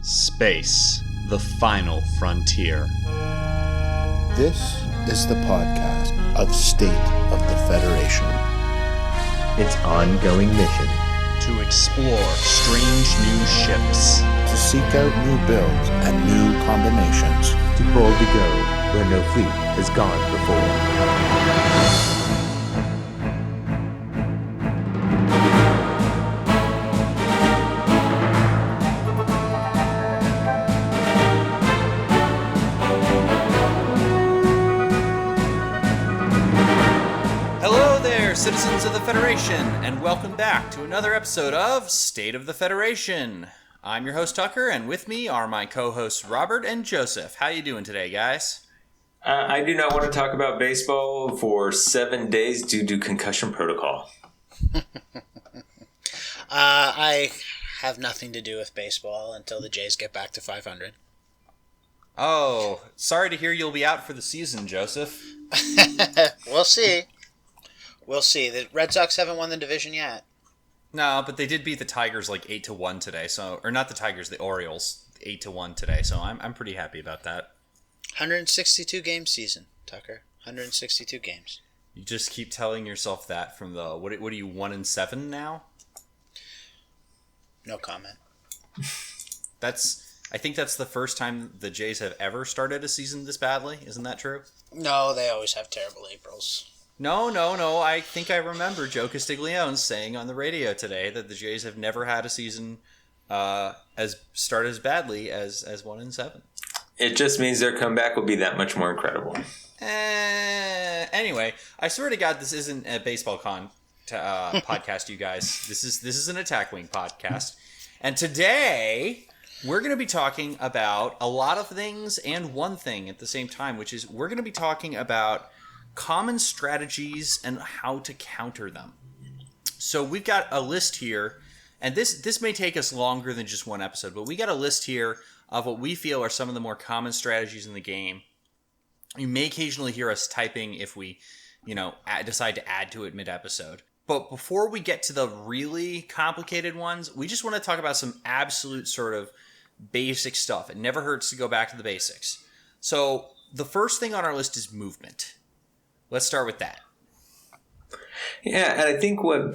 Space, the final frontier. This is the podcast of State of the Federation. Its ongoing mission. To explore strange new ships. To seek out new builds and new combinations. To boldly go where no fleet has gone before. Citizens of the Federation, and welcome back to another episode of State of the Federation. I'm your host Tucker, and with me are my co-hosts Robert and Joseph. How you doing today, guys? I do not want to talk about baseball for 7 days due to concussion protocol. I have nothing to do with baseball until the Jays get back to 500. Oh, sorry to hear you'll be out for the season, Joseph. We'll see. We'll see. The Red Sox haven't won the division yet. No, but they did beat the Tigers like 8-1 today. So, or not the Tigers, the Orioles 8-1 today. So I'm pretty happy about that. 162 game season, Tucker. 162 games. You just keep telling yourself that from the what are you 1-7 now? No comment. I think that's the first time the Jays have ever started a season this badly. Isn't that true? No, they always have terrible Aprils. No. I think I remember Joe Castiglione saying on the radio today that the Jays have never had a season start as badly as 1-7. It just means their comeback will be that much more incredible. Anyway, I swear to God, this isn't a baseball podcast, you guys. This is an Attack Wing podcast, and today we're going to be talking about a lot of things and one thing at the same time, which is we're going to be talking about common strategies and how to counter them. So we've got a list here, and this may take us longer than just one episode, but we got a list here of what we feel are some of the more common strategies in the game. You may occasionally hear us typing if we, decide to add to it mid-episode. But before we get to the really complicated ones, we just want to talk about some absolute sort of basic stuff. It never hurts to go back to the basics. So the first thing on our list is movement. Let's start with that. Yeah, and I think what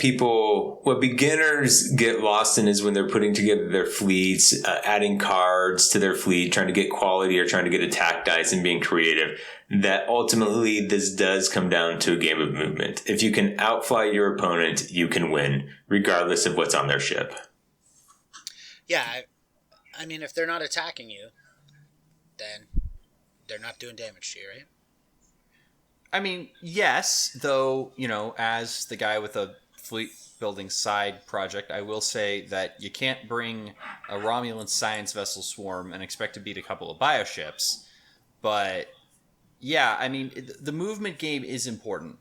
beginners get lost in is when they're putting together their fleets, adding cards to their fleet, trying to get quality or trying to get attack dice and being creative, that ultimately this does come down to a game of movement. If you can outfly your opponent, you can win, regardless of what's on their ship. Yeah, I mean, if they're not attacking you, then they're not doing damage to you, right? I mean, yes, though, as the guy with a fleet building side project, I will say that you can't bring a Romulan science vessel swarm and expect to beat a couple of bioships. But, yeah, I mean, the movement game is important.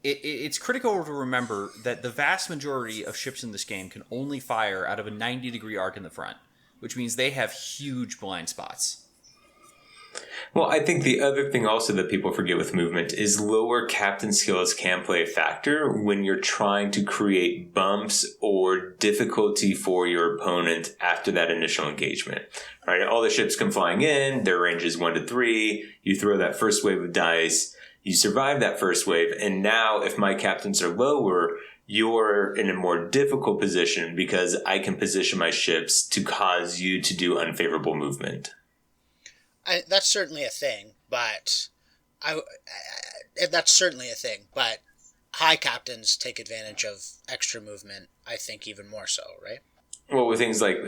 It's critical to remember that the vast majority of ships in this game can only fire out of a 90-degree arc in the front, which means they have huge blind spots. Well, I think the other thing also that people forget with movement is lower captain skills can play a factor when you're trying to create bumps or difficulty for your opponent after that initial engagement. Right? All the ships come flying in, their range is 1 to 3, you throw that first wave of dice, you survive that first wave, and now if my captains are lower, you're in a more difficult position because I can position my ships to cause you to do unfavorable movement. That's certainly a thing, but high captains take advantage of extra movement, I think, even more so, right? Well, with things like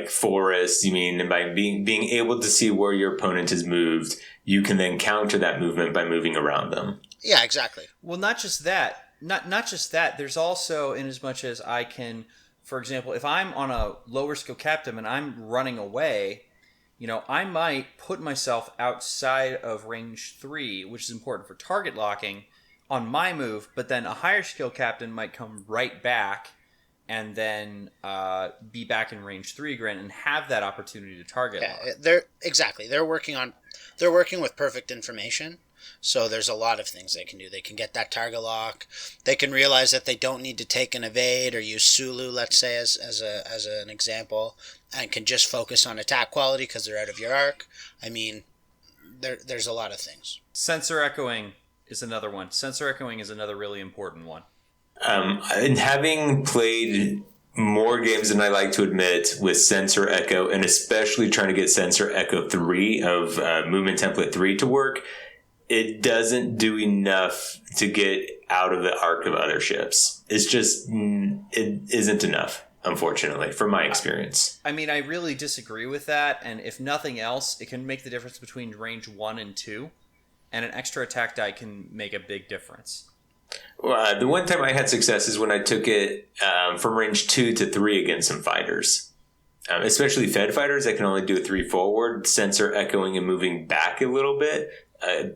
forests, you mean, and by being able to see where your opponent has moved, you can then counter that movement by moving around them. Yeah, exactly. Well, not just that. Not just that. There's also, in as much as I can, for example, if I'm on a lower skill captain and I'm running away, I might put myself outside of range 3, which is important for target locking, on my move, but then a higher skill captain might come right back and then be back in range 3 again and have that opportunity to target lock. They're working with perfect information. So there's a lot of things they can do. They can get that target lock. They can realize that they don't need to take an evade or use Sulu, let's say, as an example, and can just focus on attack quality because they're out of your arc. I mean, there's a lot of things. Sensor echoing is another one. Sensor echoing is another really important one. And having played more games than I like to admit with Sensor Echo, and especially trying to get Sensor Echo 3 of Movement Template 3 to work, it doesn't do enough to get out of the arc of other ships. It's just, it isn't enough, unfortunately, from my experience. I mean, I really disagree with that, and if nothing else, it can make the difference between range 1 and 2, and an extra attack die can make a big difference. Well, the one time I had success is when I took it from range 2 to 3 against some fighters. Especially Fed fighters that can only do a 3 forward, Sensor Echoing and moving back a little bit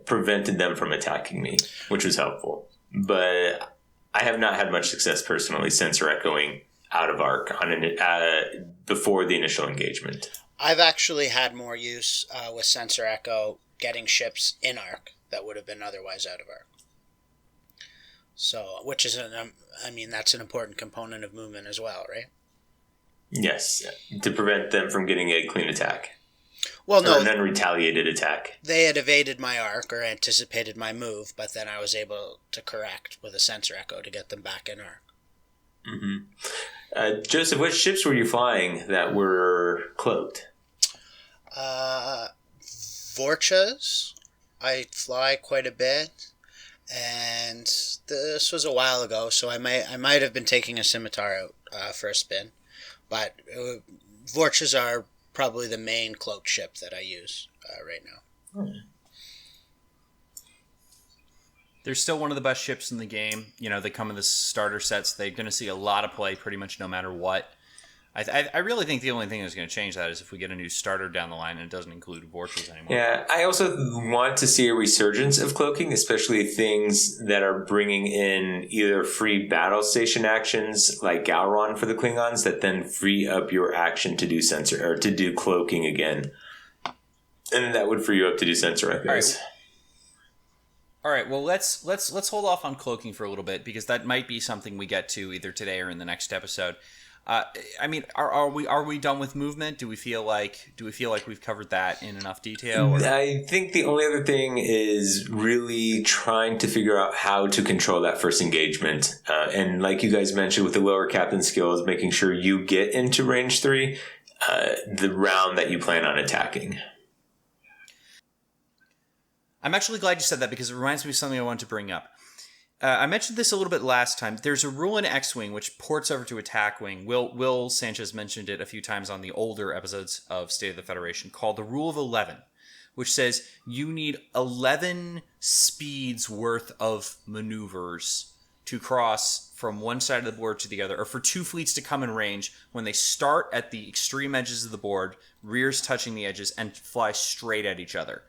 prevented them from attacking me, which was helpful. But I have not had much success personally Sensor Echoing out of arc before the initial engagement. I've actually had more use with Sensor Echo getting ships in arc that would have been otherwise out of arc. So, which is that's an important component of movement as well, right? Yes, to prevent them from getting a clean attack. Well, no, or an unretaliated attack. They had evaded my arc or anticipated my move, but then I was able to correct with a Sensor Echo to get them back in arc. Mm-hmm. Joseph, what ships were you flying that were cloaked? Vorchas. I fly quite a bit. And this was a while ago, so I might have been taking a Scimitar out for a spin. But Vorchas are probably the main cloaked ship that I use right now. They're still one of the best ships in the game. You know, they come in the starter sets. They're going to see a lot of play pretty much no matter what. I really think the only thing that's going to change that is if we get a new starter down the line and it doesn't include Vorchas anymore. Yeah, I also want to see a resurgence of cloaking, especially things that are bringing in either free battle station actions like Gowron for the Klingons that then free up your action to do sensor or to do cloaking again, and that would free you up to do Sensor Echoes. All right. Well, let's hold off on cloaking for a little bit because that might be something we get to either today or in the next episode. I mean, are we done with movement? Do we feel like we've covered that in enough detail? Or? I think the only other thing is really trying to figure out how to control that first engagement. And like you guys mentioned with the lower captain skills, making sure you get into range 3 the round that you plan on attacking. I'm actually glad you said that because it reminds me of something I wanted to bring up. I mentioned this a little bit last time. There's a rule in X-Wing which ports over to Attack Wing. Will Sanchez mentioned it a few times on the older episodes of State of the Federation called the Rule of 11, which says you need 11 speeds worth of maneuvers to cross from one side of the board to the other, or for two fleets to come in range when they start at the extreme edges of the board, rears touching the edges, and fly straight at each other.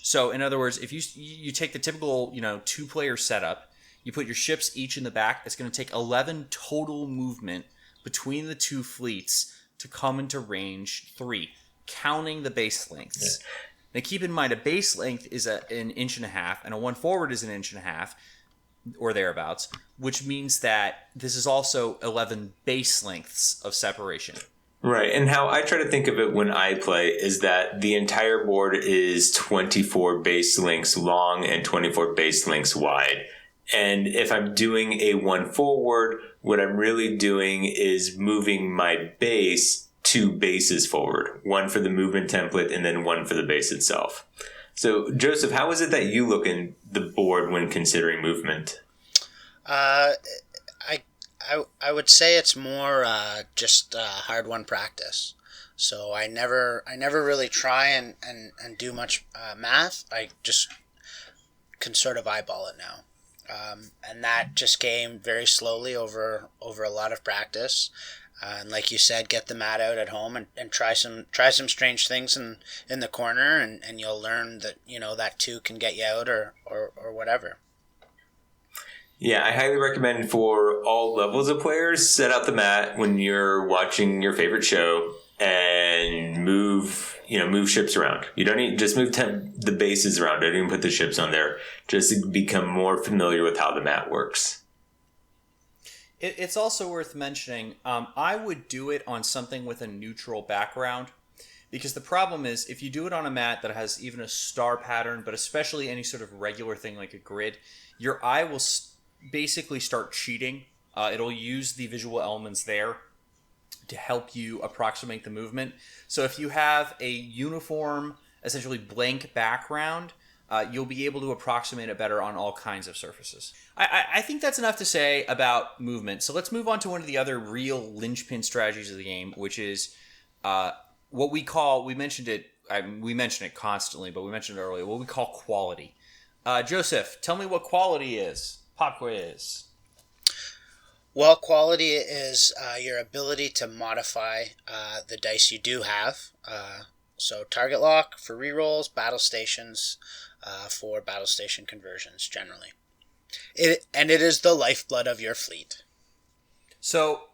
So, in other words, if you take the typical, two-player setup, you put your ships each in the back, it's going to take 11 total movement between the two fleets to come into range 3, counting the base lengths. Yeah. Now, keep in mind, a base length is an inch and a half, and a one forward is an inch and a half, or thereabouts, which means that this is also 11 base lengths of separation. Right, and how I try to think of it when I play is that the entire board is 24 base lengths long and 24 base lengths wide. And if I'm doing a one forward, what I'm really doing is moving my base 2 bases forward, one for the movement template and then one for the base itself. So, Joseph, how is it that you look in the board when considering movement? I would say it's more just hard-won practice. So I never really try and do much math. I just can sort of eyeball it now. And that just came very slowly over a lot of practice. And like you said, get the mat out at home and try some strange things in the corner, and you'll learn that that 2 can get you out or whatever. Yeah, I highly recommend for all levels of players, set out the mat when you're watching your favorite show and move ships around. You don't need, just move the bases around. Don't even put the ships on there. Just to become more familiar with how the mat works. It's also worth mentioning, I would do it on something with a neutral background, because the problem is if you do it on a mat that has even a star pattern, but especially any sort of regular thing like a grid, your eye will basically start cheating. It'll use the visual elements there to help you approximate the movement. So if you have a uniform, essentially blank background, you'll be able to approximate it better on all kinds of surfaces. I think that's enough to say about movement. So let's move on to one of the other real linchpin strategies of the game, which is what we mentioned it constantly, but we mentioned it earlier, what we call quality. Joseph, tell me what quality is. Pop quiz. Well, quality is your ability to modify the dice you do have. So target lock for rerolls, battle stations for battle station conversions generally. It is the lifeblood of your fleet. So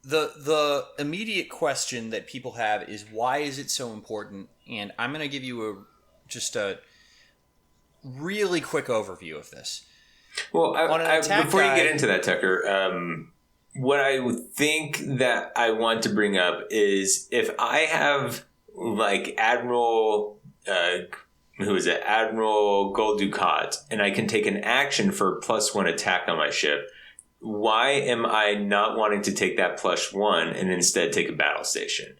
the immediate question that people have is, why is it so important? And I'm going to give you just a really quick overview of this. Well, before you get into that, Tucker, what I would think that I want to bring up is if I have like Admiral Gold Ducat, and I can take an action for +1 attack on my ship, why am I not wanting to take that +1 and instead take a battle station?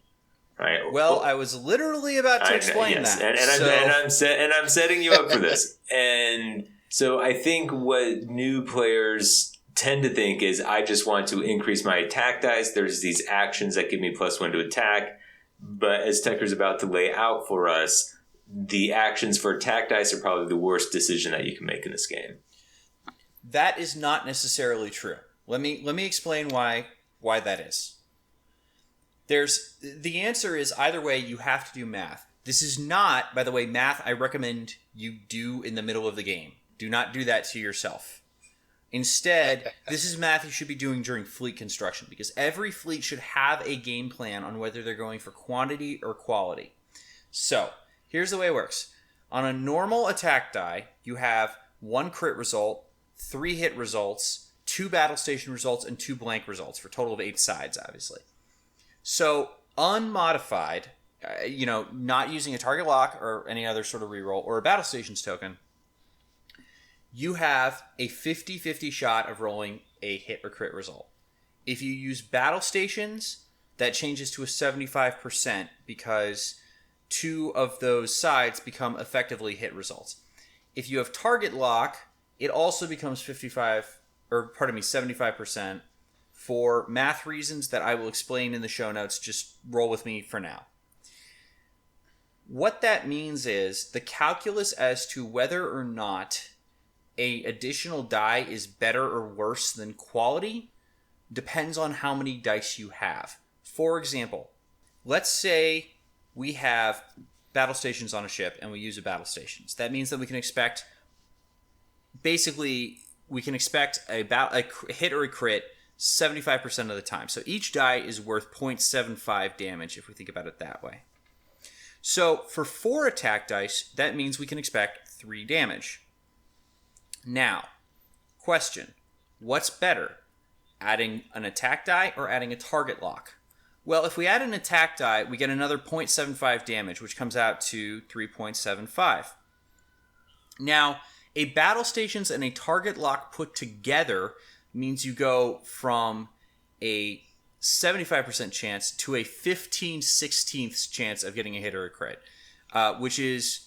Right. Well, I was literally about to explain that. And I'm setting you up for this. And so I think what new players tend to think is, I just want to increase my attack dice. There's these actions that give me +1 to attack. But as Tucker's about to lay out for us, the actions for attack dice are probably the worst decision that you can make in this game. That is not necessarily true. Let me explain why that is. The answer is, either way, you have to do math. This is not, by the way, math I recommend you do in the middle of the game. Do not do that to yourself. Instead, this is math you should be doing during fleet construction, because every fleet should have a game plan on whether they're going for quantity or quality. So, here's the way it works. On a normal attack die, you have 1 crit result, 3 hit results, 2 battle station results, and 2 blank results, for a total of 8 sides, obviously. So, unmodified, not using a target lock or any other sort of reroll or a battle stations token, you have a 50-50 shot of rolling a hit or crit result. If you use battle stations, that changes to a 75% because 2 of those sides become effectively hit results. If you have target lock, it also becomes 75% for math reasons that I will explain in the show notes. Just roll with me for now. What that means is the calculus as to whether or not a additional die is better or worse than quality depends on how many dice you have. For example, let's say we have battle stations on a ship and we use a battle stations. That means that we can expect a hit or a crit 75% of the time. So each die is worth 0.75 damage if we think about it that way. So for 4 attack dice, that means we can expect 3 damage. Now, question, what's better, adding an attack die or adding a target lock? Well, if we add an attack die, we get another 0.75 damage, which comes out to 3.75. Now, a battle stations and a target lock put together means you go from a 75% chance to a 15/16 chance of getting a hit or a crit, which is,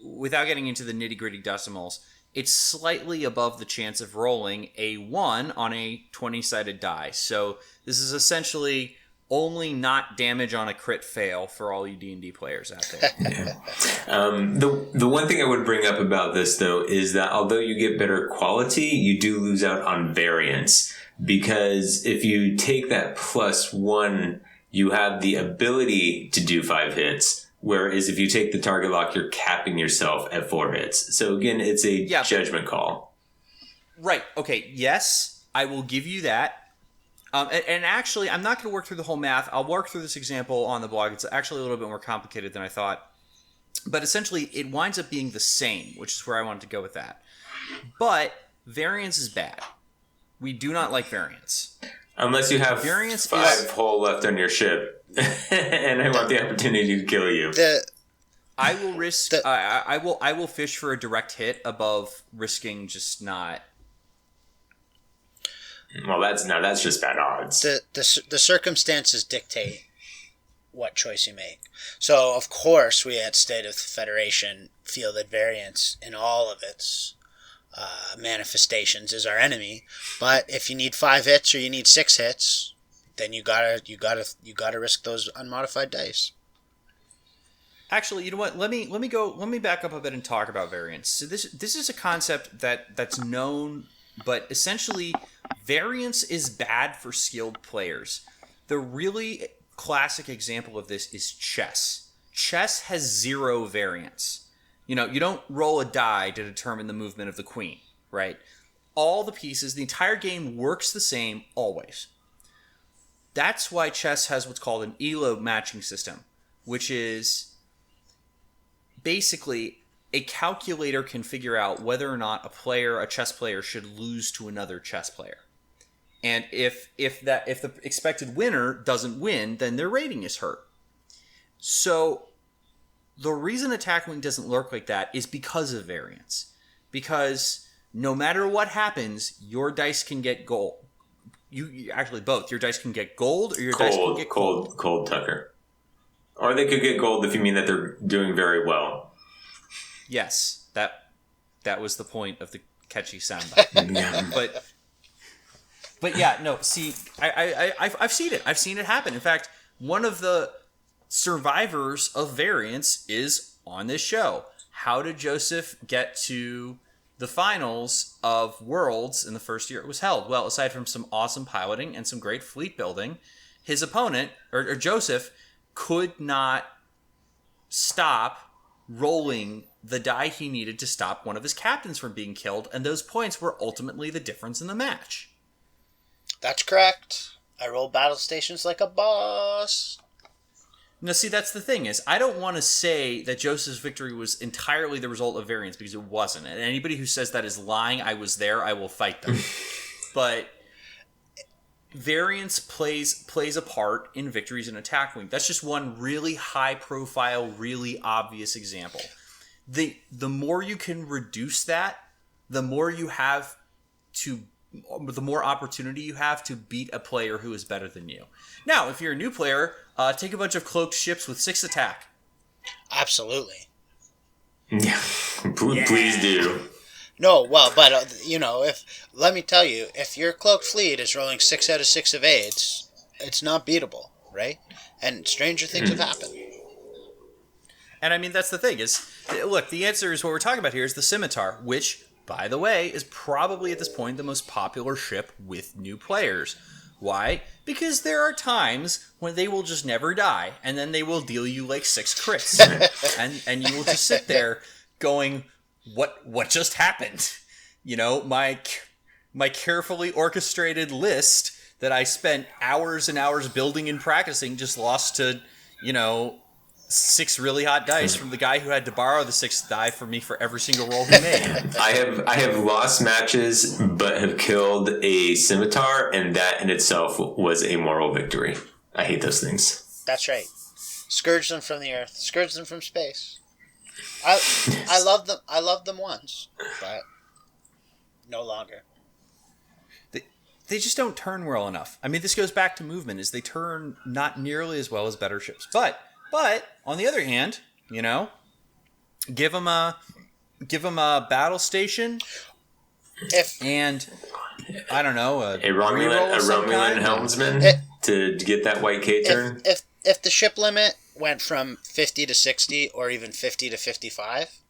without getting into the nitty-gritty decimals, it's slightly above the chance of rolling a 1 on a 20-sided die. So this is essentially only not damage on a crit fail for all you D&D players out there. The one thing I would bring up about this, though, is that although you get better quality, you do lose out on variance. Because if you take that +1, you have the ability to do 5 hits. Whereas if you take the target lock, you're capping yourself at 4 hits. So again, it's a judgment call. Right. Okay. Yes, I will give you that. And actually, I'm not going to work through the whole math. I'll work through this example on the blog. It's actually a little bit more complicated than I thought. But essentially, it winds up being the same, which is where I wanted to go with that. But variance is bad. We do not like variance. Unless you have variance five hull left on your ship, and I want the opportunity to kill you. I will risk. I will fish for a direct hit above risking just not. Well, that's just bad odds. The circumstances dictate what choice you make. So, of course, we at State of the Federation feel that variance in all of its manifestations is our enemy. But if you need 5 hits or you need 6 hits, then you gotta risk those unmodified dice. Actually, you know what? Let me back up a bit and talk about variance. So this is a concept that's known, but essentially variance is bad for skilled players. The really classic example of this is chess. Chess has 0 variance. You don't roll a die to determine the movement of the queen, right? All the pieces, the entire game works the same always. That's why chess has what's called an ELO matching system, which is basically a calculator can figure out whether or not a chess player should lose to another chess player. And if the expected winner doesn't win, then their rating is hurt. So the reason attack wing doesn't work like that is because of variance. Because no matter what happens, your dice can get gold. You actually both. Your dice can get gold, or your dice can get cold. Cold, Tucker. Or they could get gold if you mean that they're doing very well. Yes, that was the point of the catchy soundbite. But yeah, no. See, I've seen it. I've seen it happen. In fact, one of the survivors of variance is on this show. How did Joseph get to the finals of Worlds in the first year it was held? Well, aside from some awesome piloting and some great fleet building, his opponent, or Joseph, could not stop rolling the die he needed to stop one of his captains from being killed, and those points were ultimately the difference in the match. That's correct. I roll battle stations like a boss. Now, see, that's the thing is, I don't want to say that Joseph's victory was entirely the result of variance, because it wasn't. And anybody who says that is lying. I was there. I will fight them. But variance plays a part in victories in attack wing. That's just one really high profile, really obvious example. The more you can reduce that, the more opportunity you have to beat a player who is better than you. Now, if you're a new player, take a bunch of cloaked ships with 6 attack. Absolutely. Yeah, please do. No, well, but let me tell you, if your cloaked fleet is rolling 6 out of 6 evades, it's not beatable, right? And stranger things have happened. And I mean, that's the thing is, look, the answer is what we're talking about here is the Scimitar, which, by the way, is probably at this point the most popular ship with new players. Why? Because there are times when they will just never die, and then they will deal you like 6 crits. and you will just sit there going, what just happened? My carefully orchestrated list that I spent hours and hours building and practicing just lost to, 6 really hot dice from the guy who had to borrow the 6th die from me for every single roll he made. I have lost matches, but have killed a scimitar, and that in itself was a moral victory. I hate those things. That's right. Scourge them from the earth. Scourge them from space. I love them. I loved them once, but no longer. They just don't turn well enough. I mean, this goes back to movement, is they turn not nearly as well as better ships, but on the other hand, give them a battle station, and I don't know, a Romulan helmsman to get that white K turn. If the ship limit went from 50 to 60 or even 50 to 55,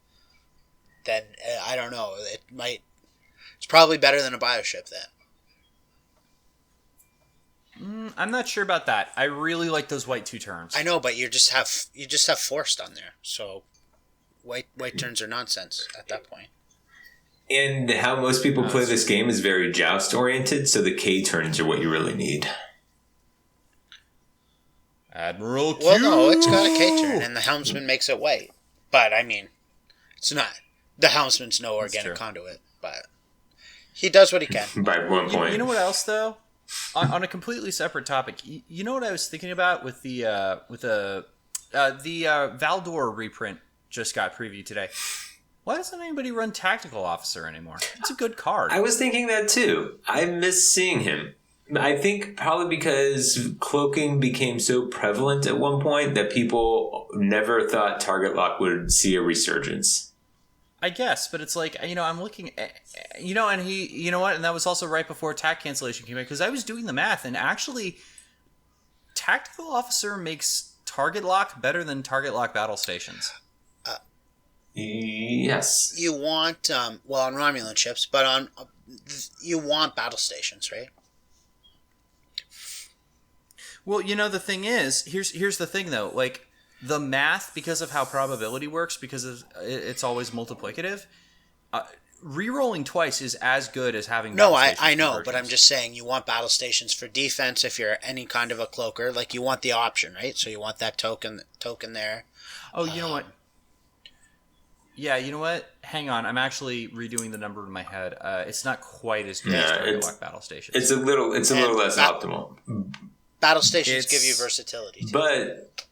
then I don't know. It's probably better than a bioship then. I'm not sure about that. I really like those white 2 turns. I know, but you just have forced on there, so white turns are nonsense at that point. And how most people play this game is very joust oriented, so the K turns are what you really need. Admiral Q. Well, no, it's got a K turn, and the helmsman makes it white. But I mean, it's not. The helmsman's no organic conduit, but he does what he can. By 1 point. You know what else though? On a completely separate topic, you know what I was thinking about with the Valdor reprint just got previewed today. Why doesn't anybody run Tactical Officer anymore? It's a good card. I was thinking that too. I miss seeing him. I think probably because cloaking became so prevalent at one point that people never thought target lock would see a resurgence. I guess, but it's like, I'm looking at, and and that was also right before attack cancellation came out, because I was doing the math, and actually, Tactical Officer makes target lock better than target lock battle stations. Yes. You want, on Romulan ships, but you want battle stations, right? Well, the thing is, here's the thing though, like the math, because of how probability works, because it's always multiplicative. Rerolling twice is as good as having. No, I know, but I'm just saying you want battle stations for defense if you're any kind of a cloaker. Like you want the option, right? So you want that token there. Oh, you know what? Yeah, you know what? Hang on, I'm actually redoing the number in my head. It's not quite as good as target lock battle stations. It's a little less optimal. Battle stations give you versatility too. But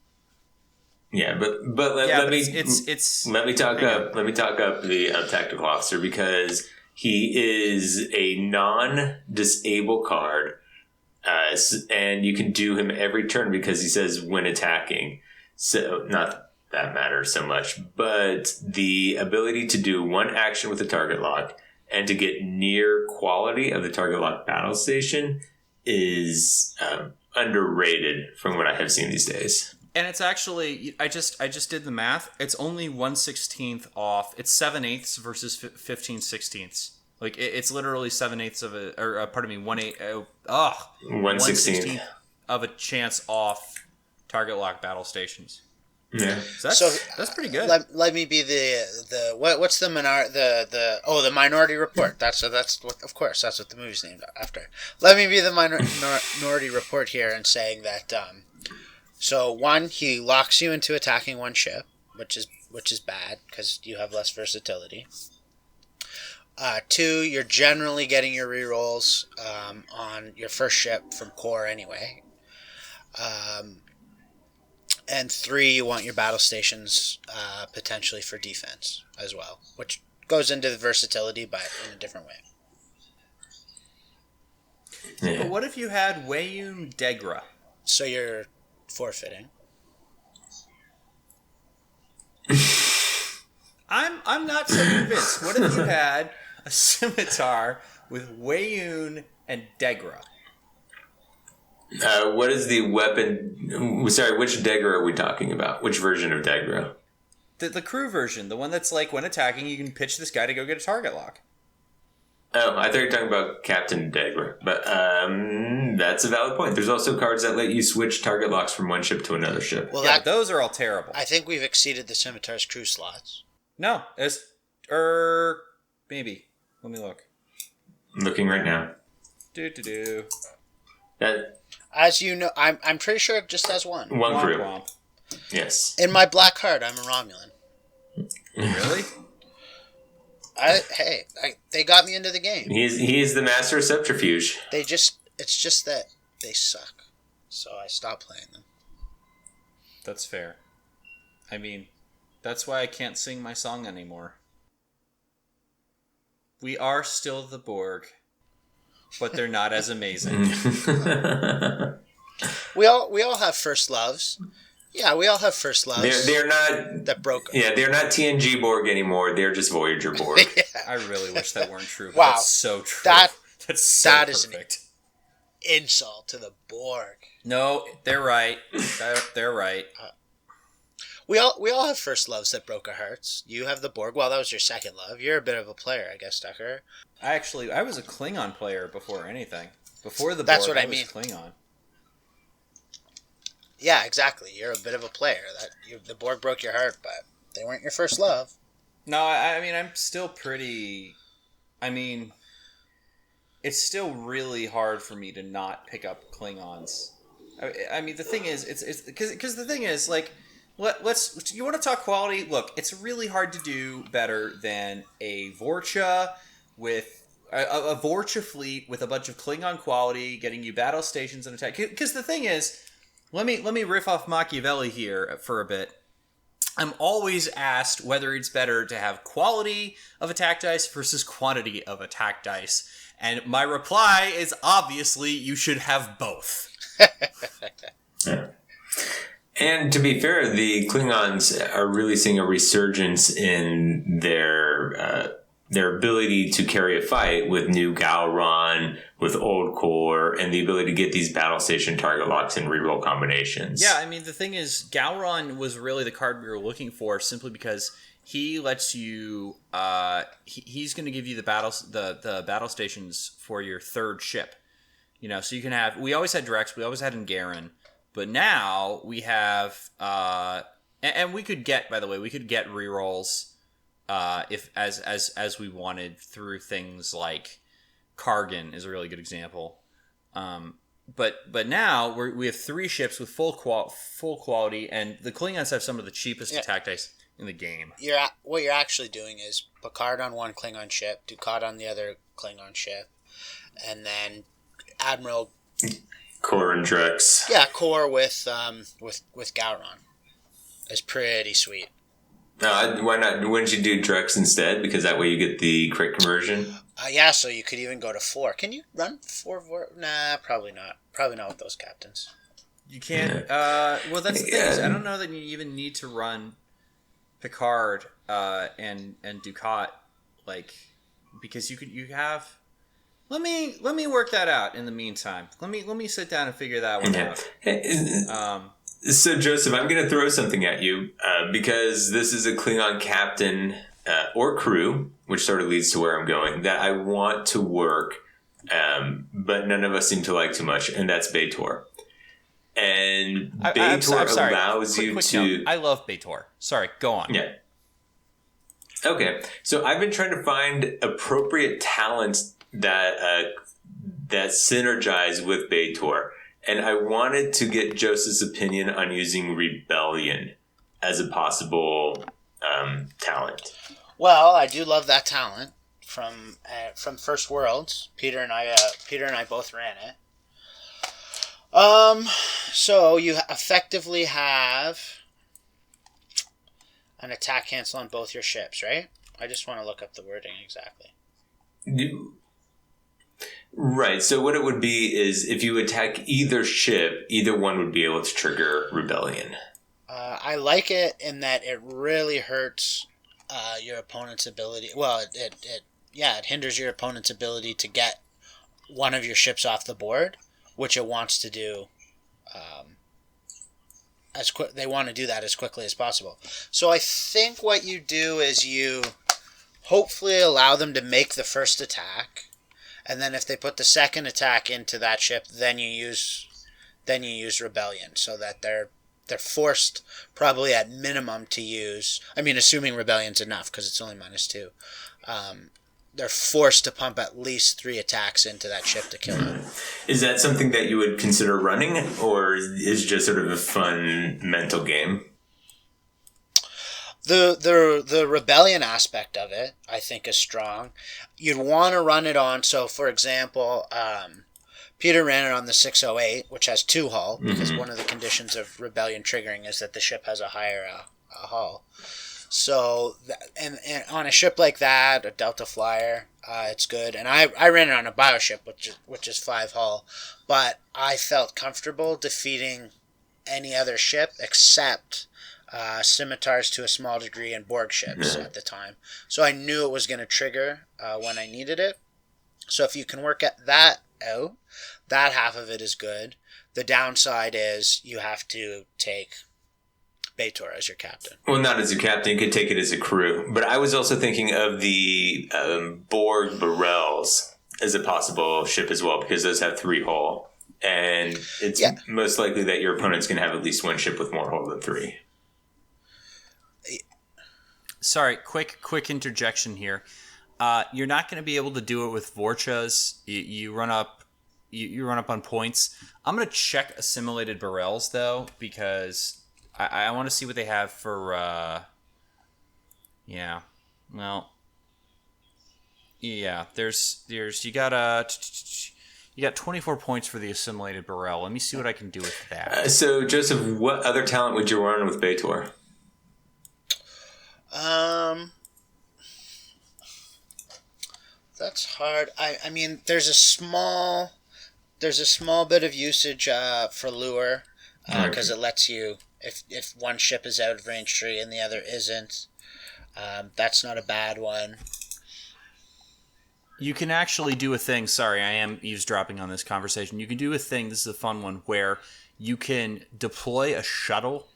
let me talk up the Tactical Officer, because he is a non-disable card, and you can do him every turn because he says when attacking. So not that matters so much, but the ability to do one action with a target lock and to get near quality of the target lock battle station is underrated from what I have seen these days. And it's actually, I just did the math. It's only 1/16 off. It's 7/8 versus 15/16. Like it's literally 7/8 of a, or pardon me, 1/16 of a chance off target lock battle stations. Yeah, so that's pretty good. Let me be the what's the the Minority Report. That's what, of course, that's what the movie's named after. Let me be the Minority Report here and saying that. So one, he locks you into attacking one ship, which is bad because you have less versatility. Two, you're generally getting your rerolls on your first ship from core anyway. And three, you want your battle stations potentially for defense as well, which goes into the versatility, but in a different way. Yeah. But what if you had Wayun Degra? So you're forfeiting. I'm not so convinced. What if you had a scimitar with Wayun and Degra? What is the weapon? Sorry, which Degra are we talking about? Which version of Degra? The crew version, the one that's like when attacking, you can pitch this guy to go get a target lock. Oh, I thought you were talking about Captain Degra, but that's a valid point. There's also cards that let you switch target locks from one ship to another ship. Well, yeah, those are all terrible. I think we've exceeded the scimitar's crew slots. No, maybe. Let me look. I'm looking right now. That. As you know, I'm pretty sure it just has one. One crew. Womp. Yes. In my black card, I'm a Romulan. Really? They got me into the game. He is the master of subterfuge. It's just that they suck. So I stopped playing them. That's fair. I mean, that's why I can't sing my song anymore. We are still the Borg, but they're not as amazing. We all have first loves. Yeah, we all have first loves. They're not that broke. Yeah, they're not TNG Borg anymore. They're just Voyager Borg. Yeah. I really wish that weren't true. But Wow, that's so true. That's so that perfect. is an insult to the Borg. No, they're right. They're right. We all have first loves that broke our hearts. You have the Borg. Well, that was your second love. You're a bit of a player, I guess, Tucker. I was a Klingon player before anything. Before the That's Borg, what I was mean. Klingon. Yeah, exactly. You're a bit of a player. The Borg broke your heart, but they weren't your first love. No, I mean, I'm still pretty I mean, it's still really hard for me to not pick up Klingons. I mean, the thing is, it's because the thing is, like, let's you want to talk quality? Look, it's really hard to do better than a Vorcha with a Vorcha fleet with a bunch of Klingon quality, getting you battle stations and attack. Because the thing is, let me riff off Machiavelli here for a bit. I'm always asked whether it's better to have quality of attack dice versus quantity of attack dice. And my reply is obviously you should have both. And to be fair, the Klingons are really seeing a resurgence in their ability to carry a fight with new Gowron, with old core, and the ability to get these battle station target locks and reroll combinations. Yeah, I mean, the thing is, Gowron was really the card we were looking for simply because he lets you... he's going to give you the battle stations for your third ship. You know, so you can have... We always had Drex, we always had Garen, but now we have... and we could get, by the way, we could get rerolls if as we wanted through things like Kargan is a really good example. But now we have 3 ships with full quality, and the Klingons have some of the cheapest attack dice in the game. What you're actually doing is Picard on one Klingon ship, Dukat on the other Klingon ship, and then Admiral Core and Drex. Yeah, Core with Gowron. It's pretty sweet. No, why not? Wouldn't you do Drex instead? Because that way you get the crit conversion. Yeah, so you could even go to 4. Can you run 4? Nah, probably not. Probably not with those captains. You can't. Well, that's the thing. Is I don't know that you even need to run Picard and Dukat, like, because you have. Let me work that out in the meantime. Let me sit down and figure that one out. So, Joseph, I'm going to throw something at you because this is a Klingon captain or crew, which sort of leads to where I'm going, that I want to work, but none of us seem to like too much, and that's B'Etor. And B'Etor allows you to... Note. I love B'Etor. Sorry, go on. Yeah. Okay, so I've been trying to find appropriate talents that synergize with B'Etor. And I wanted to get Joseph's opinion on using Rebellion as a possible talent. Well, I do love that talent from First Worlds. Peter and I both ran it. So you effectively have an attack cancel on both your ships, right? I just want to look up the wording exactly. Right, so what it would be is if you attack either ship, either one would be able to trigger Rebellion. I like it in that it really hurts your opponent's ability. Well, it hinders your opponent's ability to get one of your ships off the board, which it wants to do. They want to do that as quickly as possible. So I think what you do is you hopefully allow them to make the first attack. And then if they put the second attack into that ship, then you use Rebellion, so that they're forced probably at minimum to use. I mean, assuming Rebellion's enough because it's only -2. They're forced to pump at least 3 attacks into that ship to kill it. Is that something that you would consider running, or is just sort of a fun mental game? The Rebellion aspect of it, I think, is strong. You'd want to run it on. So, for example, Peter ran it on the 608, which has 2 hull, because one of the conditions of Rebellion triggering is that the ship has a higher hull. So, and on a ship like that, a Delta Flyer, it's good. And I ran it on a Bioship, which is 5 hull, but I felt comfortable defeating any other ship except scimitars to a small degree and Borg ships at the time. So I knew it was going to trigger when I needed it. So if you can work at that out, that half of it is good. The downside is you have to take B'Etor as your captain. Well, not as your captain. You could take it as a crew. But I was also thinking of the Borg Barrels as a possible ship as well, because those have 3 hull. And it's most likely that your opponent's going to have at least 1 ship with more hull than 3. Sorry, quick interjection here. You're not going to be able to do it with Vorchas. You run up. You run up on points. I'm going to check assimilated Barrels though, because I want to see what they have for. Yeah. Well. Yeah. There's you got 24 points for the assimilated Barrel. Let me see what I can do with that. So Joseph, what other talent would you run with Baitor? That's hard. I mean, there's a small bit of usage for lure because it lets you, if one ship is out of range 3 and the other isn't, that's not a bad one. You can actually do a thing. Sorry, I am eavesdropping on this conversation. You can do a thing. This is a fun one where you can deploy a shuttle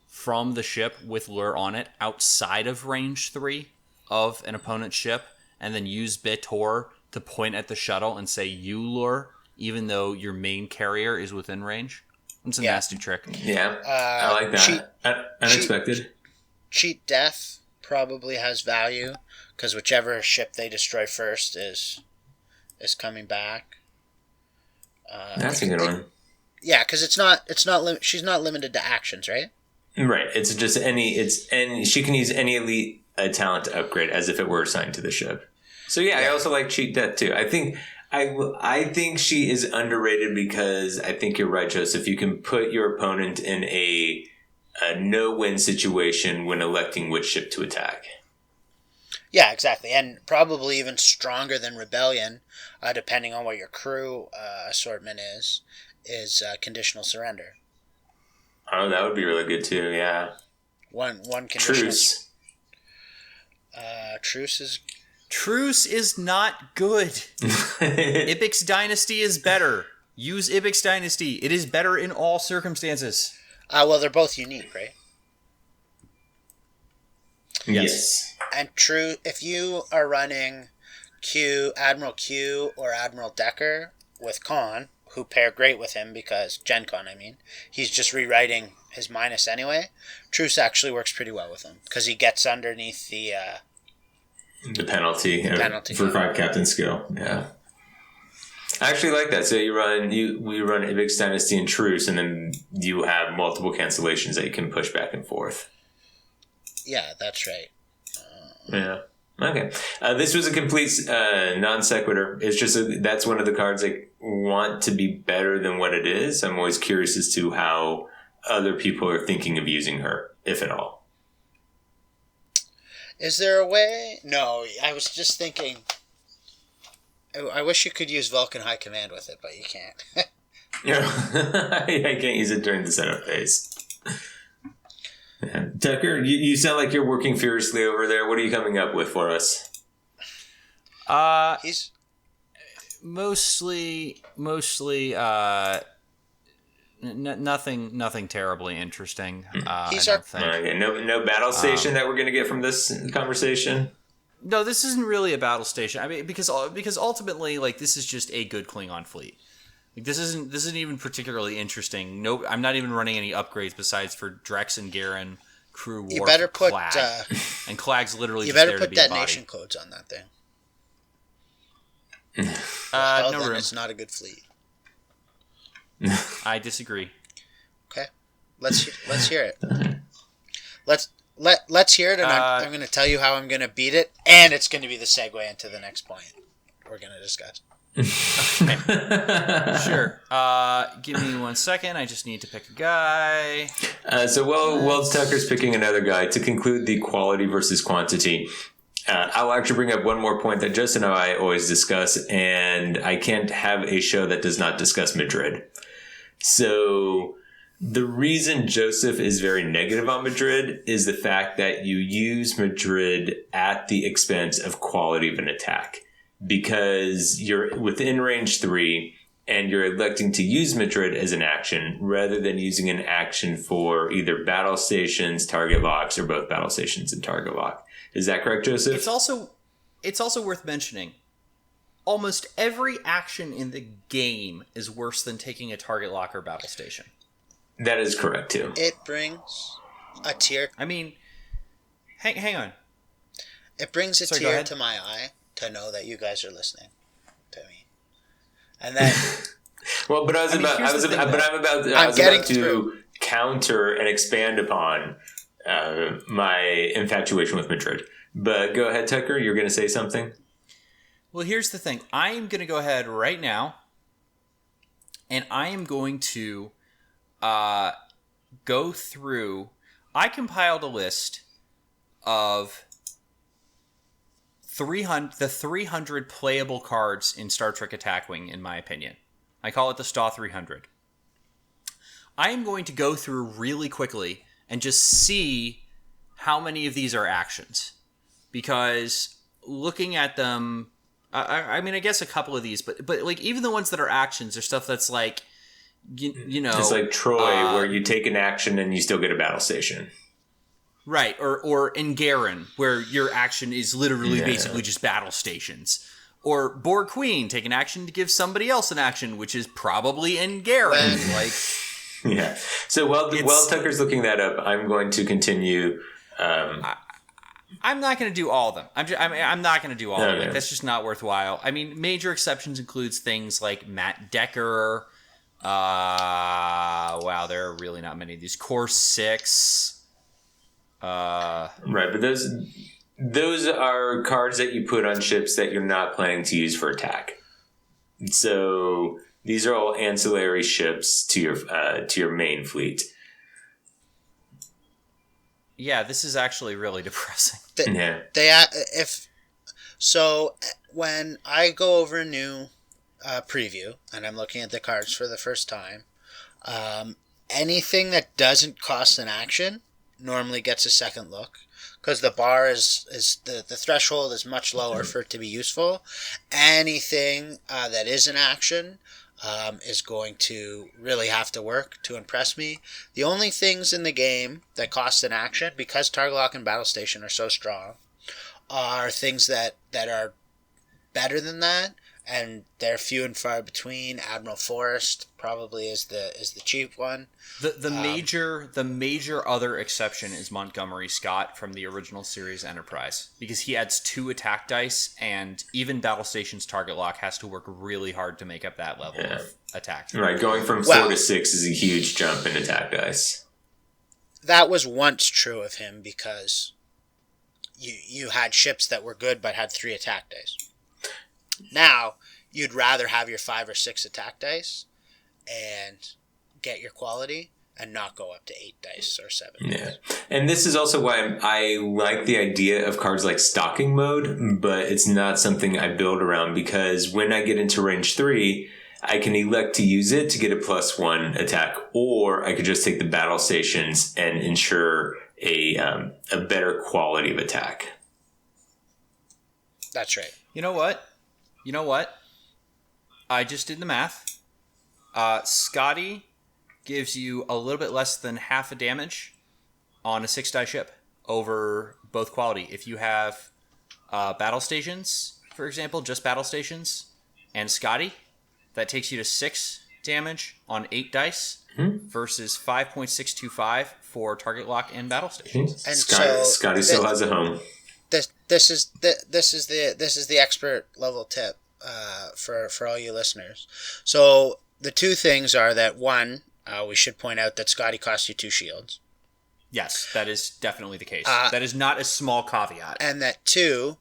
from the ship with lure on it outside of range 3 of an opponent's ship, and then use Baitor to point at the shuttle and say "you lure," even though your main carrier is within range. It's a nasty trick. Yeah, I like that. Unexpected. Cheat death probably has value because whichever ship they destroy first is coming back. That's a good one. Yeah, because she's not limited to actions, right? Right. It's just and she can use any elite talent to upgrade as if it were assigned to the ship. So yeah, I also like cheat death too. I think she is underrated because I think you're right, Joseph. You can put your opponent in a no-win situation when electing which ship to attack. Yeah, exactly, and probably even stronger than Rebellion, depending on what your crew assortment is conditional surrender. Oh, that would be really good too. Yeah. One conditional. Truce. Truce is not good. Ibix Dynasty is better. Use Ibix Dynasty. It is better in all circumstances. Well, they're both unique, right? Yes. And true, if you are running Admiral Q or Admiral Decker with Khan, who pair great with him because Gen Con, he's just rewriting his minus anyway. Truce actually works pretty well with him because he gets underneath the penalty for 5 captain skill. Yeah. I actually like that. So we run Ibix Dynasty and Truce, and then you have multiple cancellations that you can push back and forth. Yeah, that's right. Yeah. Okay. This was a complete non sequitur. It's just that's one of the cards I want to be better than what it is. I'm always curious as to how other people are thinking of using her, if at all. Is there a way? No, I was just thinking. I wish you could use Vulcan High Command with it, but you can't. I can't use it during the setup phase. Yeah. Tucker, you sound like you're working furiously over there. What are you coming up with for us? He's mostly nothing terribly interesting. He's I don't think. Okay, no battle station that we're going to get from this conversation. No, this isn't really a battle station. Because ultimately, this is just a good Klingon fleet. This isn't even particularly interesting. No, I'm not even running any upgrades besides for Drex and Garen, Crew, Worf, you better put Clag. And Clag's literally you just better there put to be a body. detonation codes on that thing. No room. It's not a good fleet. I disagree. Okay, let's hear it. Let's hear it, and I'm going to tell you how I'm going to beat it, and it's going to be the segue into the next point we're going to discuss. Okay. Sure. Give me 1 second. I just need to pick a guy. So while Tucker's picking another guy, to conclude the quality versus quantity, I'll actually bring up one more point that Justin and I always discuss, and I can't have a show that does not discuss Madrid. So the reason Joseph is very negative on Madrid is the fact that you use Madrid at the expense of quality of an attack. Because you're within range 3 and you're electing to use Madrid as an action rather than using an action for either battle stations, target locks, or both battle stations and target lock. Is that correct, Joseph? It's also worth mentioning, almost every action in the game is worse than taking a target lock or battle station. That is correct, too. It brings a tier. Hang on. It brings a Sorry, go tear ahead. to my eye to know that you guys are listening to me. And then Well, but here's the thing, though. I was getting about to counter and expand upon my infatuation with Madrid. But go ahead, Tucker. You're going to say something. Well, here's the thing. I am going to go ahead right now, and I am going to go through. I compiled a list of the 300 playable cards in Star Trek Attack Wing, in my opinion. I call it the STA 300. I am going to go through really quickly and just see how many of these are actions. Because looking at them, I mean, I guess a couple of these, but like even the ones that are actions are stuff that's like, you know, It's like Troy, where you take an action and you still get a battle station. Right, or in Garen, where your action is literally basically just battle stations. Or Borg Queen, take an action to give somebody else an action, which is probably in Garen. Like, yeah. So while Tucker's looking that up, I'm going to continue. I'm not going to do all of them. I'm not going to do all of them. No. Like, that's just not worthwhile. I mean, major exceptions includes things like Matt Decker. Wow, there are really not many of these. Core 6. Right, but those are cards that you put on ships that you're not planning to use for attack. So these are all ancillary ships to your main fleet. Yeah, this is actually really depressing. When I go over a new preview and I'm looking at the cards for the first time, anything that doesn't cost an action normally gets a second look, because the bar is the threshold is much lower for it to be useful. Anything that is an action is going to really have to work to impress me. The only things in the game that cost an action, because Target Lock and Battle Station are so strong, are things that are better than that, and they're few and far between. Admiral Forrest probably is the cheap one. The major other exception is Montgomery Scott from the original series Enterprise, because he adds 2 attack dice, and even Battle Station's Target Lock has to work really hard to make up that level of attack. Right, going from 4 to 6 is a huge jump in attack dice. That was once true of him, because you had ships that were good but had 3 attack dice. Now, you'd rather have your 5 or 6 attack dice and get your quality and not go up to 8 dice or 7 dice. Yeah. And this is also why I like the idea of cards like Stalking Mode, but it's not something I build around, because when I get into range 3, I can elect to use it to get a +1 attack, or I could just take the battle stations and ensure a better quality of attack. That's right. You know what? I just did the math. Scotty gives you a little bit less than half a damage on a 6-die ship over both quality. If you have battle stations, for example, just battle stations, and Scotty, that takes you to 6 damage on 8 dice versus 5.625 for Target Lock and battle stations. And Scotty still has a home. This is the expert level tip for all you listeners. So the 2 things are that, 1, we should point out that Scotty costs you 2 shields. Yes, that is definitely the case. That is not a small caveat. And that 2,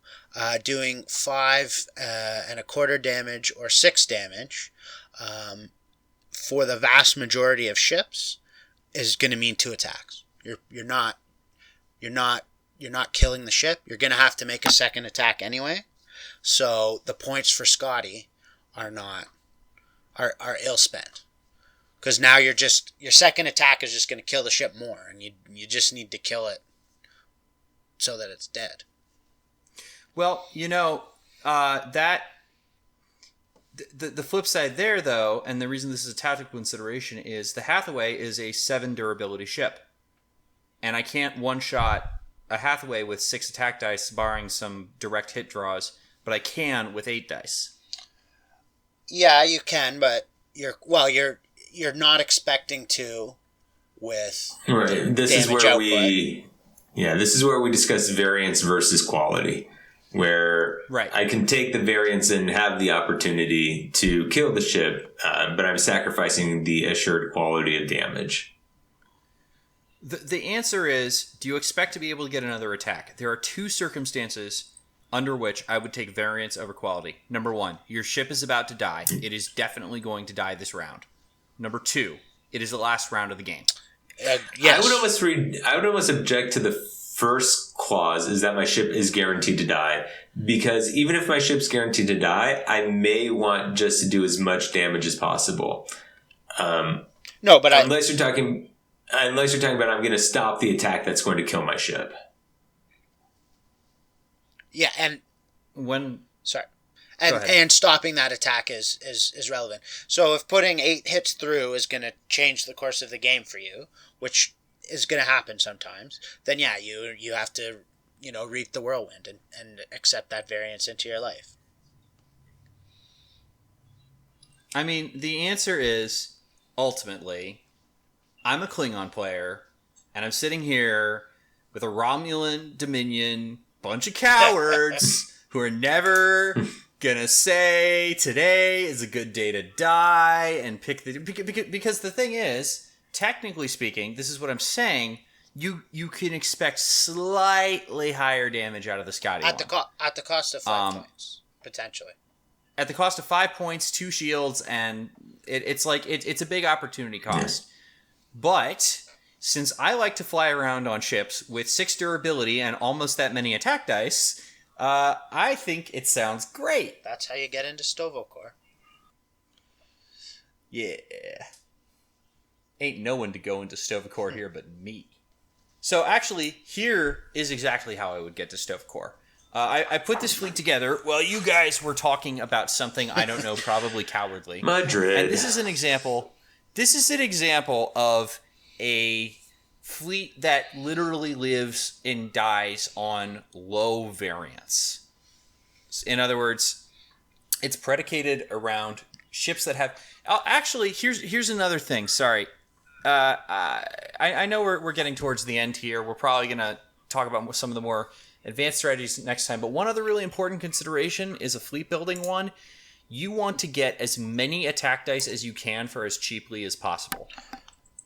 doing 5.25 damage or 6 damage for the vast majority of ships is going to mean 2 attacks. You're not killing the ship. You're going to have to make a second attack anyway. So the points for Scotty are ill spent, because now your second attack is just going to kill the ship more, and you just need to kill it so that it's dead. Well, that the flip side there, though, and the reason this is a tactical consideration, is the Hathaway is a 7 durability ship, and I can't one-shot a Hathaway with 6 attack dice, barring some direct hit draws, but I can with 8 dice. Yeah, you can, but you're not expecting to with Right. This is damage where output. Yeah, this is where we discuss variance versus quality, where I can take the variance and have the opportunity to kill the ship, but I'm sacrificing the assured quality of damage. The answer is, do you expect to be able to get another attack? There are two circumstances under which I would take variance over quality. Number one, your ship is about to die. It is definitely going to die this round. Number two, it is the last round of the game. Yes. I would almost object to the first clause, is that my ship is guaranteed to die, because even if my ship's guaranteed to die, I may want just to do as much damage as possible. No, but unless you're talking about I'm going to stop the attack that's going to kill my ship. Yeah, and stopping that attack is relevant. So if putting 8 hits through is going to change the course of the game for you, which is going to happen sometimes, then yeah, you have to, reap the whirlwind and accept that variance into your life. I mean, the answer is, ultimately, I'm a Klingon player, and I'm sitting here with a Romulan Dominion bunch of cowards who are never gonna say today is a good day to die and pick because the thing is, technically speaking, this is what I'm saying, you can expect slightly higher damage out of the Scotty at the cost of 5 points, potentially. At the cost of 5 points, 2 shields, and it's a big opportunity cost. But since I like to fly around on ships with 6 durability and almost that many attack dice, I think it sounds great. That's how you get into Stovokor. Yeah. Ain't no one to go into Stovokor here but me. So actually, here is exactly how I would get to Stovokor. I put this fleet together while you guys were talking about something, I don't know, probably cowardly. Madrid. And this is an example. This is an example of a fleet that literally lives and dies on low variance. In other words, it's predicated around ships that have... actually, here's another thing. Sorry. I know we're getting towards the end here. We're probably going to talk about some of the more advanced strategies next time. But one other really important consideration is a fleet building one. You want to get as many attack dice as you can for as cheaply as possible.